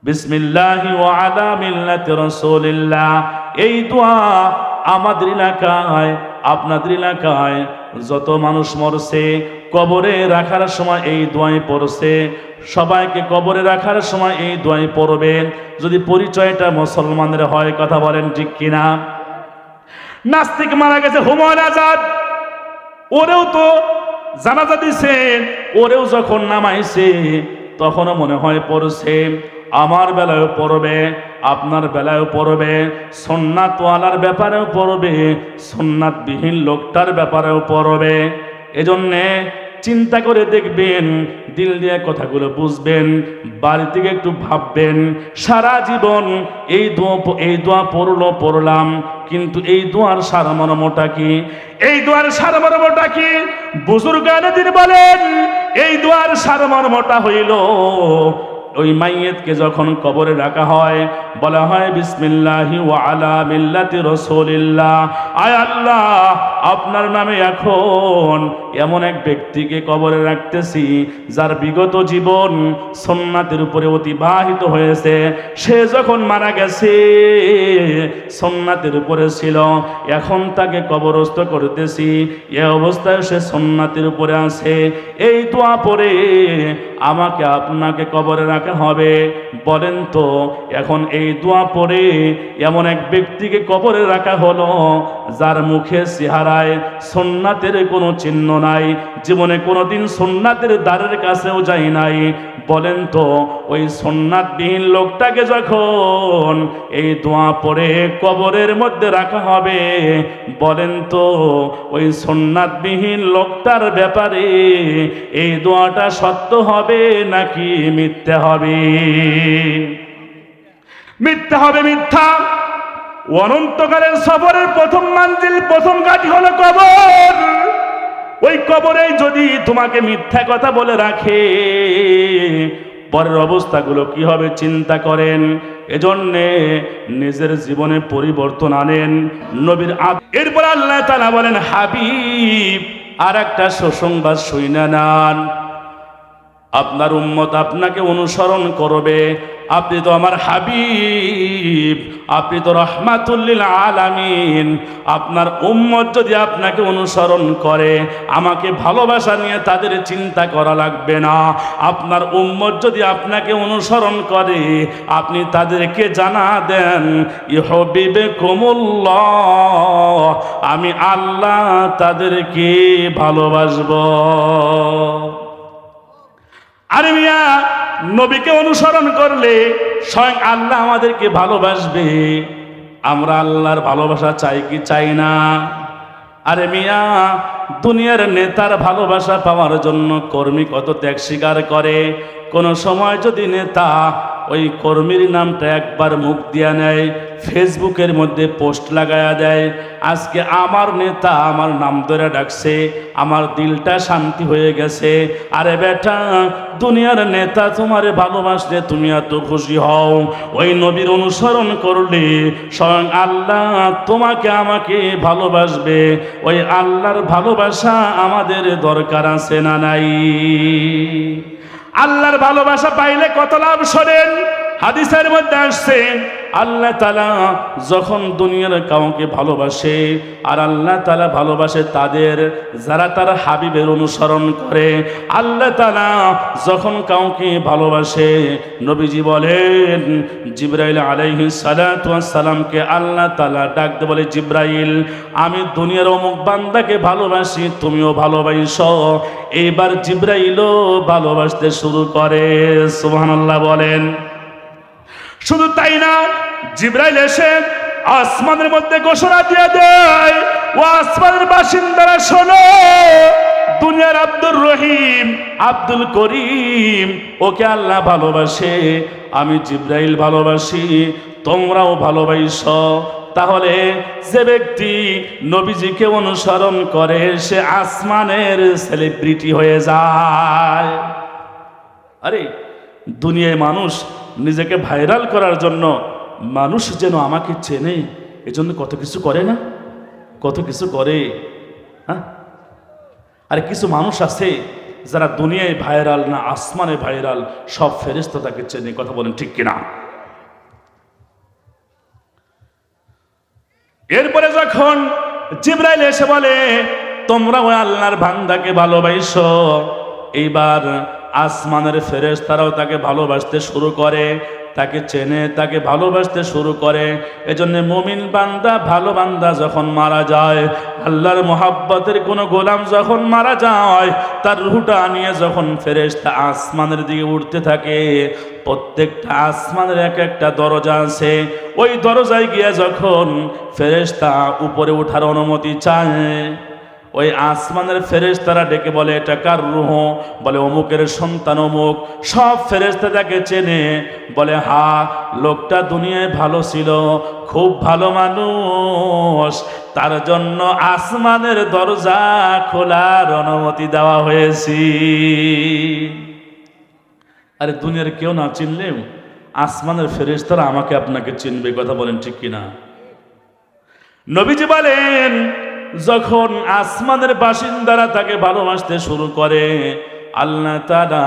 বিসমিল্লাহি ওয়া আলা মিল্লাতি রাসূলিল্লাহ। এই দোয়া আমাদের এলাকায়, আপনাদের এলাকায় যত মানুষ মরছে কবরে রাখার সময় এই দোয়াই পড়ছে, সবাইকে কবরে রাখার সময় এই দোয়াই পড়বেন, যদি পরিচয়টা মুসলমানের হয়। কথা বলেন ঠিক কিনা? নাস্তিক মারা গেছে হুমায়ুন আজাদ, ওরেও তো জানাজা দিছেন, ওরেও যখন নামাইছে তখনও মনে হয় পড়ছে। আমার বেলায়ও পড়বে, আপনার বেলায়ও পড়বে, সুন্নাতওয়ালার ব্যাপারেও পড়বে, সুন্নাতবিহীন লোকটার ব্যাপারেও পড়বে। এজন্যে চিন্তা করে দেখবেন, দিল দিয়ে কথাগুলো বুঝবেন, বাড়ি থেকে একটু ভাববেন। সারা জীবন এই দোয়া পড়লাম, কিন্তু এই দোয়ার সারমর্মটা কি? এই দোয়ার সারমর্মটা কি? বুজুর্গানে দিন বলেন, এই দোয়ার সারমর্মটা হইল, ওই মাইয়েতকে যখন কবরে রাখা হয় বলা হয় বিসমিল্লাহি ওয়া আলা মিল্লাতি রাসূলিল্লাহ। আয় আল্লাহ, আপনার নামে এখন এমন এক ব্যক্তিকে কবরে রাখতেছি যার বিগত জীবন সুন্নাতের উপরে অতিবাহিত হয়েছে। সে যখন মারা গেছে সুন্নাতের উপরে ছিল, এখন তাকে কবরস্থ করতেছি, এ অবস্থায় সে সুন্নাতের উপরে আছে। এই দোয়া পড়ে আমাকে আপনাকে কবরে রাখা হবে। বলেন তো, এখন এই দোয়া পড়ে এমন এক ব্যক্তিকে কবরে রাখা হলো যার মুখে চেহারায় সুন্নাতের কোনো চিহ্ন নাই, জীবনে কোনোদিন সুন্নাতের দ্বারের কাছেও যায় নাই। বলেন তো, ওই সুন্নাতবিহীন লোকটাকে যখন এই দোয়া পড়ে কবরের মধ্যে রাখা হবে, বলেন তো ওই সুন্নাতবিহীন লোকটার ব্যাপারে এই দোয়াটা সত্য হবে নাকি মিথ্যা হবে? মিথ্যা হবে, মিথ্যা। অনন্তকালের সফরের প্রথম মানজিল, প্রথম ঘাঁটি হলো কবর। ওই কবরে যদি তোমাকে মিথ্যা কথা বলে রাখে, পরের অবস্থাগুলো কি হবে চিন্তা করেন। এজন্যে নিজের জীবনে পরিবর্তন আনেন নবীর এরপর আল্লাহ তাআলা বলেন, হাবিব আর একটা সুসংবাদ শুইনা নেন, আপনার উম্মত আপনাকে অনুসরণ করবে। আপনি তো আমার হাবিব, আপনি তো রাহমাতুল লিল আলামিন। আপনার উম্মত যদি আপনাকে অনুসরণ করে, আমাকে ভালোবাসা নিয়ে তাদের চিন্তা করা লাগবে না। আপনার উম্মত যদি আপনাকে অনুসরণ করে, আপনি তাদেরকে জানা দেন ইউহিব্বুকুমুল্লাহ, আমি আল্লাহ তাদেরকে ভালোবাসবো। আরে মিয়া, নবীকে অনুসরণ করলে স্বয়ং আল্লাহ আমাদেরকে ভালোবাসবে। আমরা আল্লাহর ভালোবাসা চাই কি চাই না? আরে মিয়া, দুনিয়ার নেতার ভালোবাসা পাওয়ার জন্য কর্মী কত ত্যাগ স্বীকার করে। কোন সময় যদি নেতা ওই কর্মীর নামটা একবার মুখ দিয়া নেয়, ফেসবুকের মধ্যে পোস্ট লাগায়া দেয়, আজকে আমার নেতা আমার নাম ধরে ডাকছে, আমার দিলটা শান্তি হয়ে গেছে। আরে বেটা, দুনিয়ার নেতা তোমারে ভালোবাসলে তুমি এত খুশি হও, ওই নবীর অনুসরণ করলে স্বয়ং আল্লাহ তোমাকে আমাকে ভালোবাসবে। ওই আল্লাহর ভালোবাসা আমাদের দরকার আছে না নাই? আল্লাহর ভালোবাসা পাইলে কত লাভ শোনেন। হাদিসের মধ্যে আসছে, আল্লাহ তাআলা যখন দুনিয়ার কাউকে ভালোবাসে, আর আল্লাহ তাআলা ভালোবাসে তাদের যারা তার হাবিবের অনুসরণ করে। আল্লাহ তাআলা যখন কাউকে ভালোবাসে, নবীজি বলেন জিবরাইল আলাইহিস সালাতু ওয়াস সালামকে আল্লাহ তাআলা ডাকতে বলে, জিবরাইল, আমি দুনিয়ার অমুক বান্দাকে ভালোবাসি, তুমিও ভালোবাসো। এইবার জিবরাইলও ভালোবাসতে শুরু করে। সুবহানাল্লাহ বলেন। শুধু তাই না, জিবরাইল এসে আসমানের মধ্যে ঘোষণা দিয়ে দেয়, ও আসমানের বাসিন্দারা শোনো, দুনিয়ার আব্দুর রহিম, আব্দুল করিম, ওকে আল্লাহ ভালোবাসে, আমি জিবরাইল ভালোবাসি, তোমরাও ভালোবাসো। তাহলে যে ব্যক্তি নবীজিকে অনুসরণ করে সে আসমানের সেলিব্রিটি হয়ে যায়। আরে দুনিয়ায় মানুষ নিজেকে ভাইরাল করার জন্য, মানুষ যেন আমাকে চেনে, এজন্য কত কিছু করে না? কত কিছু করে। হ্যাঁ, আরে কিছু মানুষ আছে যারা দুনিয়ায় ভাইরাল না আসমানে ভাইরাল, সব ফেরেশতা তাকে চেনে। কথা বলেন ঠিক কিনা? এরপরে যখন জিবরাইল এসে বলে তোমরা ওই আল্লাহর বান্দাকে ভালোবাসো, এইবার আসমানের ফেরেশতারাও তাকে ভালোবাসতে শুরু করে, তাকে চেনে, তাকে ভালোবাসতে শুরু করে। এজন্য মুমিন বান্দা, ভালো বান্দা যখন মারা যায়, আল্লাহর মোহাব্বতের কোনো গোলাম যখন মারা যায়, তার রূহটা নিয়ে যখন ফেরেশতা আসমানের দিকে উঠতে থাকে, প্রত্যেকটা আসমানের এক একটা দরজা আছে। ওই দরজায় গিয়ে যখন ফেরেশতা উপরে ওঠার অনুমতি চায়, ওই আসমানের ফেরেশতারা ডেকে বলে এটা কার রূহ? বলে অমুকের সন্তান অমুক। সব ফেরেশতা তাকে চেনে, বলে হা, লোকটা দুনিয়ায় ভালো ছিল, খুব ভালো মানুষ, তার জন্য আসমানের দরজা খোলার অনুমতি দেওয়া হয়েছে। আরে দুনিয়ার কেউ না চিনলেও আসমানের ফেরেশতারা আমাকে আপনাকে চিনবে। কথা বলেন ঠিক কিনা? নবীজি বলেন যখন আসমানের বাসিন্দারা তাকে ভালোবাসতে শুরু করে, আল্লাহ তাআলা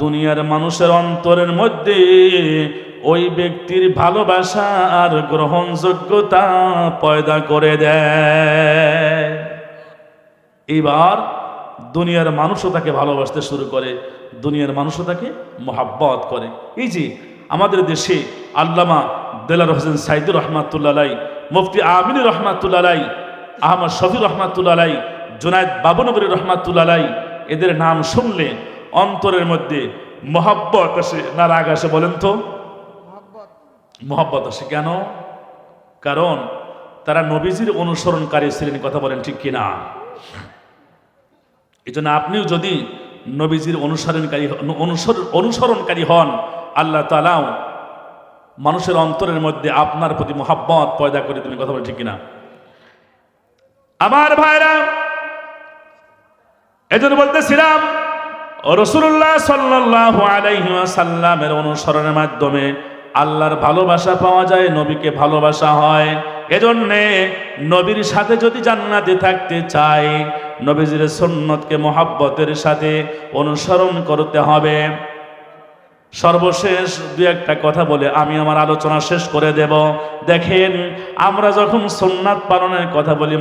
দুনিয়ার মানুষের অন্তরের মধ্যে ওই ব্যক্তির ভালোবাসা আর গ্রহণযোগ্যতা পয়দা করে দেয়। এবার দুনিয়ার মানুষও তাকে ভালোবাসতে শুরু করে, দুনিয়ার মানুষও তাকে মহাব্বত করে। এই যে আমাদের দেশে আল্লামা দেলার হোসেন সাইদুর রহমাতুল্লাহ আলাইহি, মুফতি আমিন রহমাতুল্লাহ আলাইহি, আহমদ শফি রহমাতুল্লাহ আলাইহি, জুনায়েদ বাবুনগরী রহমাতুল্লাহ আলাইহি, এদের নাম শুনলে অন্তরের মধ্যে মহাব্বত আসে না রাগ আসে? বলেন তো। মহাব্বত আসে কেন? কারণ তারা নবীজির অনুসরণকারী ছিলেন। কথা বলেন ঠিক কিনা? এই জন্য আপনিও যদি নবীজির অনুসরণকারী হন, আল্লাহ তাআলাও মানুষের অন্তরের মধ্যে আপনার প্রতি মহাব্বত পয়দা করে দেবেন। কথা বলেন ঠিক কিনা? আমার ভাইরা, এজন্য বলতেছিলাম রাসূলুল্লাহ সাল্লাল্লাহু আলাইহি ওয়াসাল্লামের অনুসরণের মাধ্যমে আল্লাহর ভালোবাসা পাওয়া যায়, নবীকে ভালোবাসা হয়। এজন্যে নবীর সাথে যদি জান্নাতে থাকতে চাই, নবীজির সুন্নতকে মহাব্বতের সাথে অনুসরণ করতে হবে। সর্বশেষ দুই একটা কথা বলে আমি আমার আলোচনা শেষ করে দেব। দেখেন, আমরা যখন সুন্নাত পালনের কথা বলি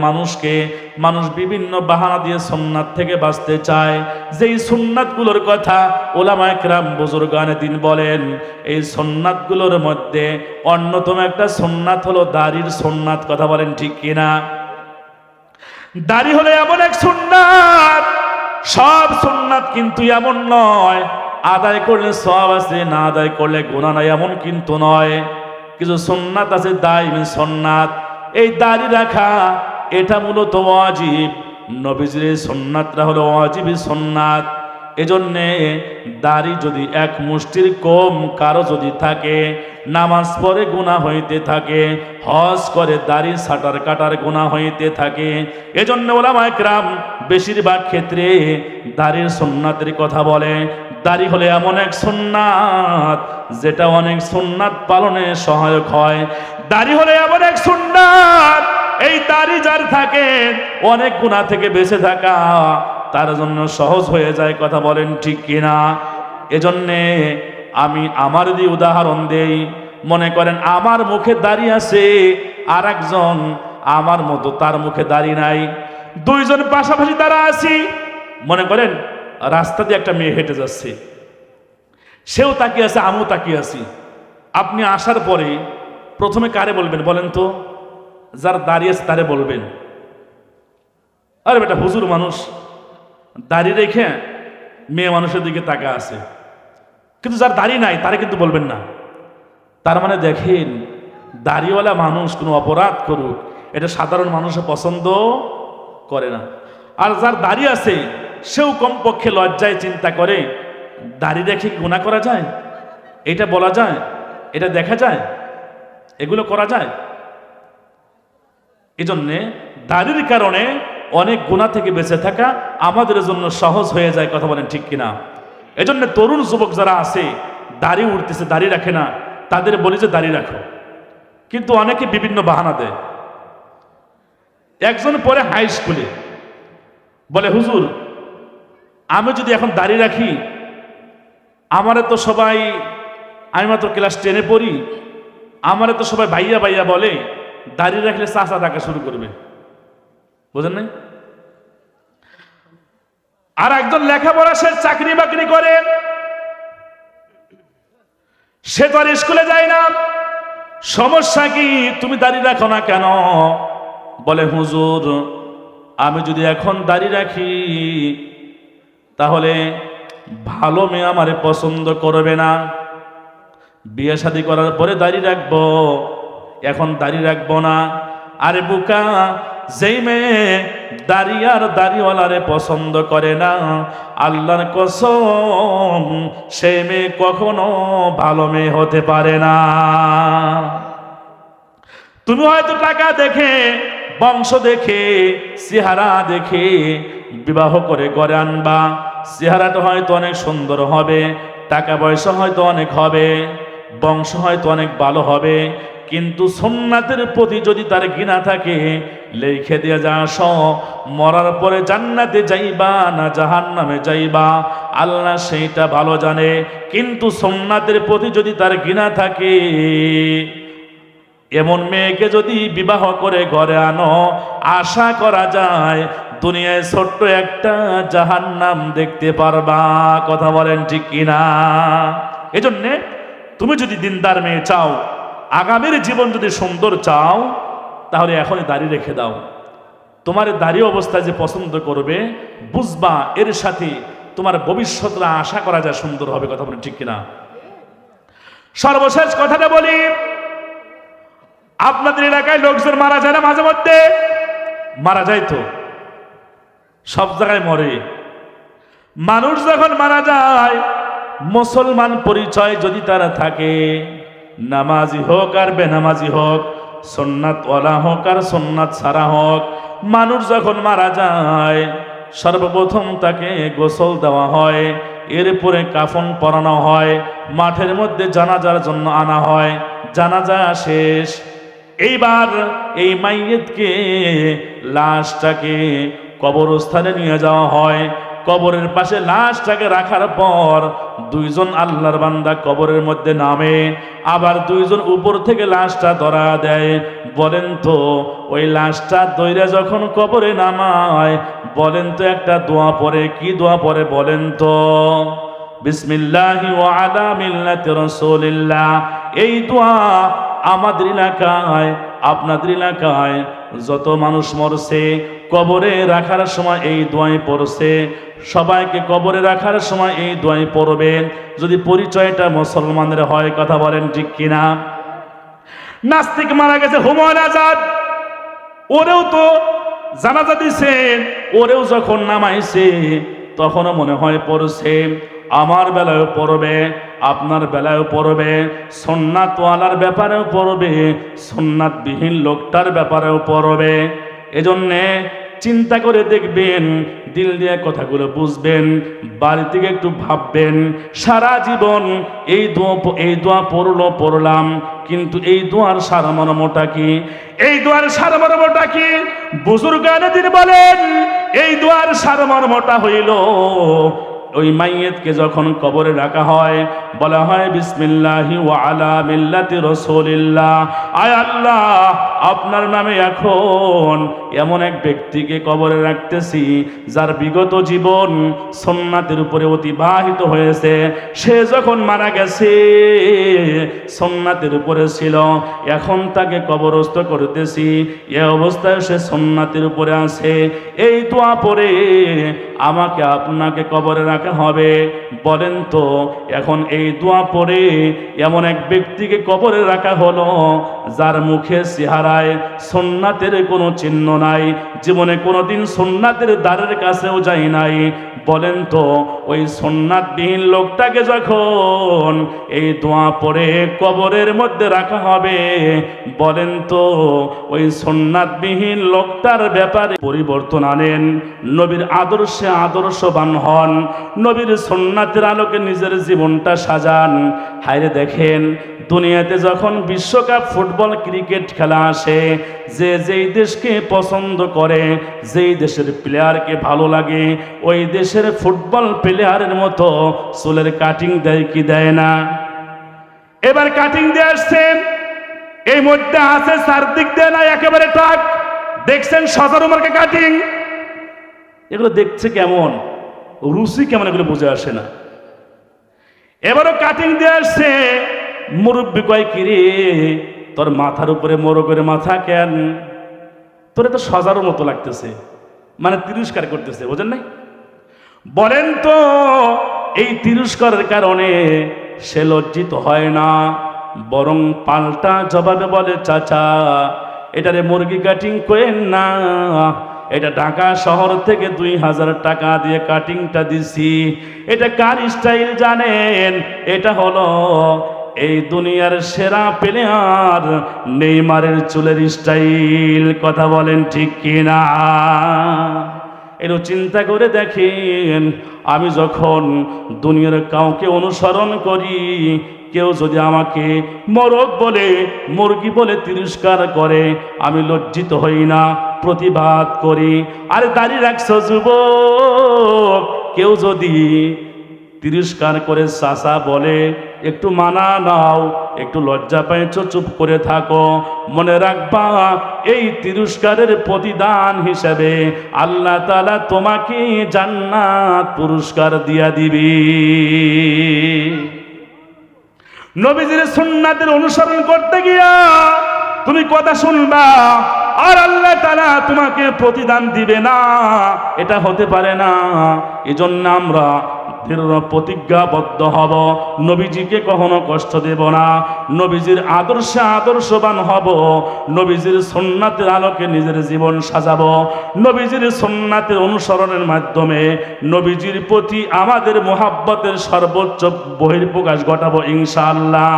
মানুষ বিভিন্ন বাহানা দিয়ে সুন্নাত থেকে বাঁচতে চায়। যেই সুন্নাতগুলোর কথা উলামায়ে কেরাম বুজুর্গানে দ্বীন বলেন, এই সুন্নাতগুলোর মধ্যে অন্যতম একটা সুন্নাত হলো দাড়ির সুন্নাত। কথা বলেন ঠিক কিনা? দাড়ি হলো এমন এক সুন্নাত, সব সুন্নাত কিন্তু এমন নয় আদায় করলে সওয়াব আছে, না আদায় করলে গুনাহ নাই, এমন কিন্তু নয়। কিছু সুন্নাত আছে দায়মি সুন্নাত। এই দাড়ি রাখা এটা মূলত ওয়াজিব, নবীজির সুন্নাতরা হলো ওয়াজিবি সুন্নাত। এজন্যে দাড়ি যদি এক মুষ্টির কম কারো যদি থাকে, নামাজ পড়ে গুনাহ হইতে থাকে, হজ করে দাড়ি ছাটার কাটার গুনাহ হইতে থাকে। এজন্য উলামায়ে কেরাম বেশিরভাগ ক্ষেত্রে দাড়ির সুন্নাতের কথা বলে। দাড়ি হলে এমন এক সুন্নাত যেটা অনেক সুন্নাত পালনে সহায়ক হয়। দাড়ি হলে এমন এক সুন্নাত, এই দাড়ি যার থাকে অনেক গুনাহ থেকে বেঁচে থাকা তার জন্য সহজ হয়ে যায়। কথা বলেন ঠিক কিনা? এজন্যে আমি আমার দিয়ে উদাহরণ দেই। মনে করেন আমার মুখে দাড়ি আছে, আর একজন আমার মতো তার মুখে দাড়ি নাই, দুইজন পাশাপাশি তারা আছি। মনে করেন রাস্তা দিয়ে একটা মেয়ে হেঁটে যাচ্ছে, সেও তাকিয়ে আছে, আমিও তাকিয়ে আছি। আপনি আসার পরে প্রথমে কারে বলবেন বলেন তো? যার দাঁড়িয়ে আছে তারে বলবেন। আরে বেটা হুজুর মানুষ, দাড়ি রেখে মেয়ে মানুষের দিকে তাকা আছে। কিন্তু যার দাড়ি নাই তারে কিন্তু বলবেন না। তার মানে দেখেন, দাড়িওয়ালা মানুষ কোনো অপরাধ করুক এটা সাধারণ মানুষে পছন্দ করে না। আর যার দাড়ি আছে সেও কমপক্ষে লজ্জায় চিন্তা করে, দাড়ি রেখে গুনাহ করা যায়? এটা বলা যায়? এটা দেখা যায়? এগুলো করা যায়? এজন্যে দাড়ির কারণে অনেক গুনাহ থেকে বেঁচে থাকা আমাদের জন্য সহজ হয়ে যায়। কথা বলেন ঠিক কিনা? এজন্য তরুণ যুবক যারা আছে দাড়ি উঠতেছে, দাড়ি রাখে না, তাদের বলি যে দাড়ি রাখো। কিন্তু অনেকে বিভিন্ন বাহানা দেয়। একজন পড়ে হাই স্কুলে, বলে হুজুর আমি যদি এখন দাঁড়িয়ে রাখি, আমারে তো সবাই, আমি মাত্র ক্লাস 10-এ পড়ি, আমারে তো সবাই ভাইয়া ভাইয়া বলে, দাঁড়িয়ে রাখলে চাচা ডাকা শুরু করবে, বুঝেন নাই? আর একজন লেখাপড়া, সে চাকরি বাকরি করে, সে তো আর স্কুলে যায় না। সমস্যা কি? তুমি দাঁড়িয়ে রাখো না কেন? বলে হুজুর, আমি যদি এখন দাঁড়িয়ে রাখি তাহলে ভালো মেয়ে আমারে পছন্দ করবে না, বিয়ে শাদী করার পরে দাঁড়িয়ে রাখবো, এখন দাঁড়িয়ে রাখবো না। আরে বুকা, যেই মেয়ে দাড়ি আর দাড়িওয়ালারে পছন্দ করে না, আল্লাহর কসম সেই মেয়ে কখনো ভালো মেয়ে হতে পারে না। তুমি হয়তো টাকা দেখে, বংশ দেখে, চেহারা দেখে বিবাহ করে ঘরে আনবা, চেহারাটা হয়তো অনেক সুন্দর হবে, টাকা পয়সা হয়তো অনেক হবে, বংশ হয়তো অনেক ভালো হবে, কিন্তু সুন্নাতের প্রতি যদি তার ঘৃণা থাকে, লিখে দিয়ে যাস মরার পরে জান্নাতে যাইবা না জাহান্নামে যাইবা, আল্লাহ সেইটা ভালো জানে। কিন্তু সুন্নাতের প্রতি যদি তার ঘৃণা থাকে, এমন মেয়েকে যদি বিবাহ করে ঘরে আনো, আশা করা যায় দুনিয়ায় ছোট্ট একটা জাহান্নাম দেখতে পারবা। কথা বলেন ঠিক কিনা? এজন্যে তুমি যদি দিনদার মেয়ে চাও, আগামীর জীবন যদি সুন্দর চাও, তাহলে এখনই দাঁড়িয়ে রেখে দাও। তোমার দাঁড়িয়ে অবস্থায় যে পছন্দ করবে, বুঝবা এর সাথে তোমার ভবিষ্যৎটা আশা করা যায় সুন্দর হবে। কথা বলেন ঠিক কিনা? সর্বশেষ কথাটা বলি, আপনাদের এলাকায় লোকজন মারা যায় না? মাঝে মধ্যে মারা যায়, তো সব জায়গায় মরে। মানুষ যখন মারা যায়, মুসলমান পরিচয় যদি তারা থাকে, নামাজি হোক আর বেনামাজি হোক, সুন্নাতওয়ালা হোক আর সুন্নাত ছাড়া হোক, মানুষ যখন মারা যায় সর্বপ্রথম তাকে গোসল দেওয়া হয়, এরপরে কাফন পরানো হয়, মাঠের মধ্যে জানাজার জন্য আনা হয়। জানাজা শেষ, এইবার এই মাইয়িতকে, লাশটাকে কবরস্থানে নিয়ে যাওয়া হয়। কবরের পাশে লাশটাকে রাখার পর দুইজন আল্লাহর বান্দা কবরের মধ্যে নামে, আবার দুইজন উপর থেকে লাশটা ধরা দেয়। বলেন তো ওই লাশটা দইরা যখন কবরে নামায়, বলেন তো একটা দোয়া পড়ে, কি দোয়া পড়ে বলেন তো? বিসমিল্লাহি ওয়া আলা মিল্লাতি রাসূলিল্লাহ। এই দোয়া আমাদের এলাকায়, আপনাদের এলাকায় যত মানুষ মরছে, কবরে রাখার সময় এই দোয়াই পড়ছে। সবাইকে কবরে রাখার সময় এই দোয়াই পড়বেন, যদি পরিচয়টা মুসলমানের হয়। কথা বলেন ঠিক কিনা? নাস্তিক মারা গেছে, হুমায়ুন আজাদ, ওরেও তো জানাজা দিছে, ওরেও যখন নামাইছে তখনও মনে হয় পড়ছে। আমার বেলায়ও পড়বে, আপনার বেলায়ও পড়বে, সুন্নাতওয়ালার ব্যাপারেও পড়বে, সুন্নাতবিহীন লোকটার ব্যাপারেও পড়বে। এজন্যে চিন্তা করে দেখবেন, দিল দিয়ে কথাগুলো বুঝবেন, বাড়ি থেকে একটু ভাববেন। সারা জীবন এই দোয়া পড়লাম, কিন্তু এই দোয়ার সারমর্মটা কি? এই দোয়ার সারমর্মটা কি? বুজুর্গানে দিন বলেন, এই দোয়ার সারমর্মটা হইল, ওই মাইয়িতকে যখন কবরে রাখা হয়, বলা হয় বিসমিল্লাহি ওয়া আলা মিল্লাতি রাসূলিল্লাহ। আয় আল্লাহ, আপনার নামে এখন এমন এক ব্যক্তিকে কবরে রাখতেছি যার বিগত জীবন সুন্নাতের উপরে অতিবাহিত হয়েছে। সে যখন মারা গেছে সুন্নাতের উপরে ছিল, এখন তাকে কবরস্থ করতেছি, এ অবস্থায় সে সুন্নাতের উপরে আছে। এই দোয়া পড়ে আমাকে আপনাকে কবরে রাখা হবে। বলেন তো এখন এই দোয়া পড়ে এমন এক ব্যক্তিকে কবরে রাখা হলো যার মুখে চেহারায় সুন্নাতের কোনো চিহ্ন নাই, জীবনে কোনোদিন সুন্নাতের দ্বারের কাছেও যায় নাই। বলেন তো ওই সুন্নাতবিহীন লোকটাকে যখন এই দোয়া পড়ে কবরের মধ্যে রাখা হবে, বলেন তো ওই সুন্নাতবিহীন লোকটার ব্যাপারে পরিবর্তন আনেন, নবীর আদর্শে আদর্শবান হন, নবীর সুন্নাতের আলোকে নিজের জীবনটা সাজান। হায়রে দেখেন, দুনিয়াতে যখন বিশ্বকাপ ফুটবল ক্রিকেট খেলা আসে, যে যেই দেশকে পছন্দ করে, যেই দেশের প্লেয়ারকে ভালো লাগে, ওই দেশের ফুটবল প্লেয়ারের মতো চুলের কাটিং দেয় কি দেয় না? এবার কাটিং দিয়ে আসছেন, এই মধ্যে আছে চারদিক দিয়ে না একেবারে টাক, দেখছেন সজারু মার্কে কাটিং। এগুলো দেখছে কেমন, রুচি কেমন, এগুলো বুঝে আসে না। এবারও কাটিং দিয়ে আসছে, মুরব্বী কয় কিরে তোর মাথার উপরে মোরগের মাথা কেন? তোরে তো সজারুর মতো লাগতেছে, মানে তিরস্কার করতেছে, বোঝেন নাই? বলেন তো এই তিরস্কারের কারণে সে লজ্জিত হয় না, বরং পাল্টা জবাবে বলে চাচা এটারে মুরগি কাটিং করেন না, এটা ঢাকা শহর থেকে 2000 টাকা দিয়ে কাটিংটা দিছি। এটা কার স্টাইল জানেন? এটা হলো এই দুনিয়ার সেরা প্লেয়ার নেইমারের চুলের স্টাইল। কথা বলেন ঠিক কিনা? একটু চিন্তা করে দেখেন, আমি যখন দুনিয়ার কাউকে অনুসরণ করি, কেউ যদি আমাকে মোরগ বলে, মুরগি বলে তিরস্কার করে, আমি লজ্জিত হই না, প্রতিবাদ করি। আরে দাঁড়িয়ে রাখছো যুবক, কেউ যদি তিরস্কার করে চাচা বলে, একটু মানা নাও, একটু লজ্জা পাইছো, চুপ করে থাকো। মনে রাখবা এই তিরস্কারের প্রতিদান হিসেবে আল্লাহ তাআলা তোমাকে জান্নাত পুরস্কার দিয়া দিবে। নবীজির সুন্নাতের অনুসরণ করতে গিয়া তুমি কথা শুনবা আর আল্লাহ তাআলা তোমাকে প্রতিদান দিবে না, এটা হতে পারে না। এজন্য আমরা দৃঢ় প্রতিজ্ঞাবদ্ধ হব, নবীজিকে কখনো কষ্ট দেব না, নবীজির আদর্শে আদর্শবান হব, নবীজির সুন্নাতের আলোকে নিজের জীবন সাজাবো, নবীজির সুন্নাতের অনুসরণের মাধ্যমে নবীজির প্রতি আমাদের মুহাব্বতের সর্বোচ্চ বহিঃপ্রকাশ ঘটাবো ইনশাআল্লাহ।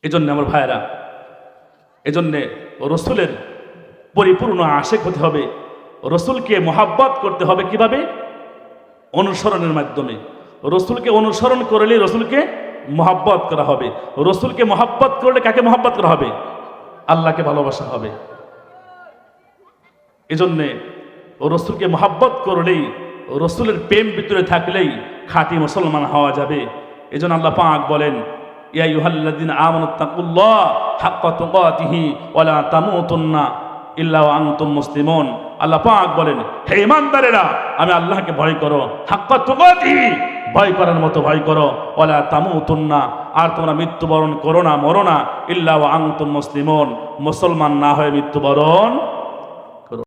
এজন্য আমার ভাইয়েরা, এজন্যে রসুলের পরিপূর্ণ আশেক হতে হবে, রসুলকে মোহাব্বত করতে হবে। কিভাবে? অনুসরণের মাধ্যমে। রসুলকে অনুসরণ করলে রসুলকে মোহাব্বত করা হবে। রসুলকে মোহাব্বত করলে কাকে মোহাব্বত করা হবে? আল্লাহকে ভালোবাসা হবে। এজন্যে রসুলকে মোহাব্বত করলেই, রসুলের প্রেম ভিতরে থাকলেই খাঁটি মুসলমান হওয়া যাবে। এজন্য আল্লাহ পাক বলেন, ইয়া আইয়ুহাল্লাযীনা আমানুত্তাকুল্লাহ হাক্কা তুকাতিহি ওয়া লা তামুতুন্না ইল্লা ওয়া আনতুম মুসলিমুন। আল্লাহ পাক বলেন, হে ঈমানদারেরা, আমি আল্লাহকে ভয় করো, হাক্কা তুকাতিহি, ভয় করার মতো ভয় করো, ওয়া লা তামুতুন্না, আর তোমরা মৃত্যুবরণ করো না, মরো না, ইল্লা ওয়া আনতুম মুসলিমুন, মুসলমান না হয়ে মৃত্যুবরণ